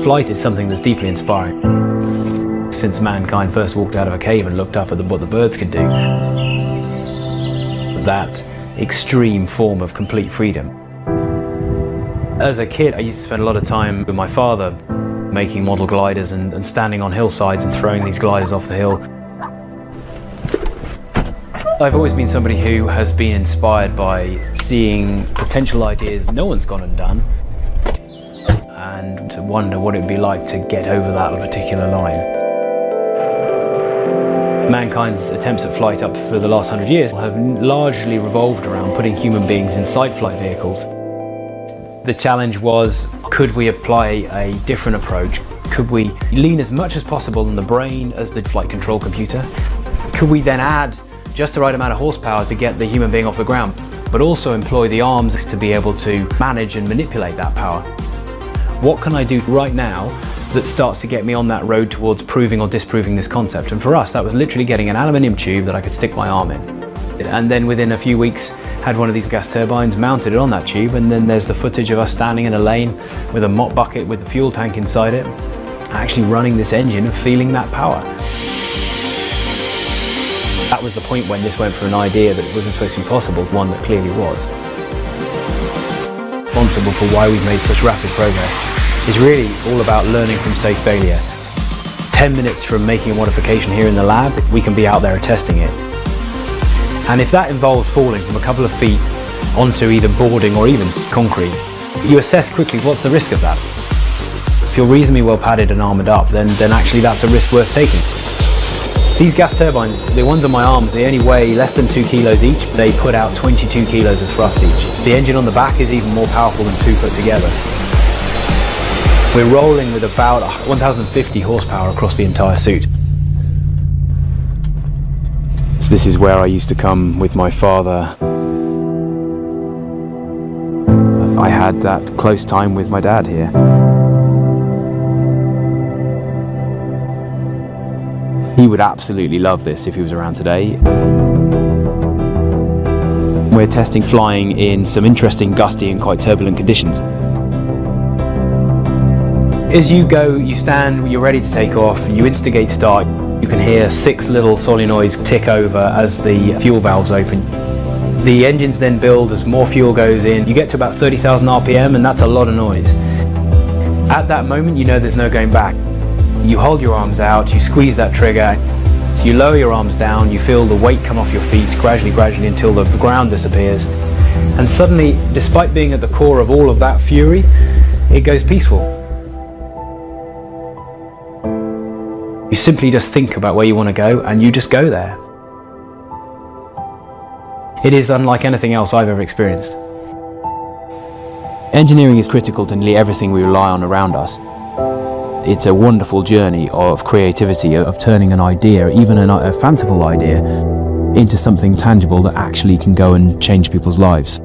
flight is something that's deeply inspiring. Since mankind first walked out of a cave and looked up at what the birds could do, that extreme form of complete freedom. As a kid, I used to spend a lot of time with my father making model gliders and standing on hillsides and throwing these gliders off the hill. I've always been somebody who has been inspired by seeing potential ideas no one's gone and done, and to wonder what it would be like to get over that particular line. Mankind's attempts at flight up for the last 100 years have largely revolved around putting human beings inside flight vehicles. The challenge was, could we apply a different approach? Could we lean as much as possible on the brain as the flight control computer? Could we then add just the right amount of horsepower to get the human being off the ground, but also employ the arms to be able to manage and manipulate that power? What can I do right now that starts to get me on that road towards proving or disproving this concept? And for us, that was literally getting an aluminium tube that I could stick my arm in. And then within a few weeks, had one of these gas turbines, mounted it on that tube, and then there's the footage of us standing in a lane with a mop bucket with the fuel tank inside it, actually running this engine and feeling that power. That was the point when this went from an idea that it wasn't supposed to be possible, one that clearly was. Responsible for why we've made such rapid progress is really all about learning from safe failure. 10 minutes from making a modification here in the lab, we can be out there testing it. And if that involves falling from a couple of feet onto either boarding or even concrete, you assess quickly what's the risk of that. If you're reasonably well padded and armoured up, then actually that's a risk worth taking. These gas turbines, the ones on my arms, they only weigh less than 2 kilos each, but they put out 22 kilos of thrust each. The engine on the back is even more powerful than two put together. We're rolling with about 1,050 horsepower across the entire suit. So this is where I used to come with my father. I had that close time with my dad here. He would absolutely love this if he was around today. We're testing flying in some interesting gusty and quite turbulent conditions. As you go, you stand, you're ready to take off, you instigate start, you can hear 6 little solenoids tick over as the fuel valves open. The engines then build as more fuel goes in. You get to about 30,000 RPM, and that's a lot of noise. At that moment, you know there's no going back. You hold your arms out, you squeeze that trigger, so you lower your arms down, you feel the weight come off your feet gradually until the ground disappears. And suddenly, despite being at the core of all of that fury, it goes peaceful. You simply just think about where you want to go and you just go there. It is unlike anything else I've ever experienced. Engineering is critical to nearly everything we rely on around us. It's a wonderful journey of creativity, of turning an idea, even a fanciful idea, into something tangible that actually can go and change people's lives.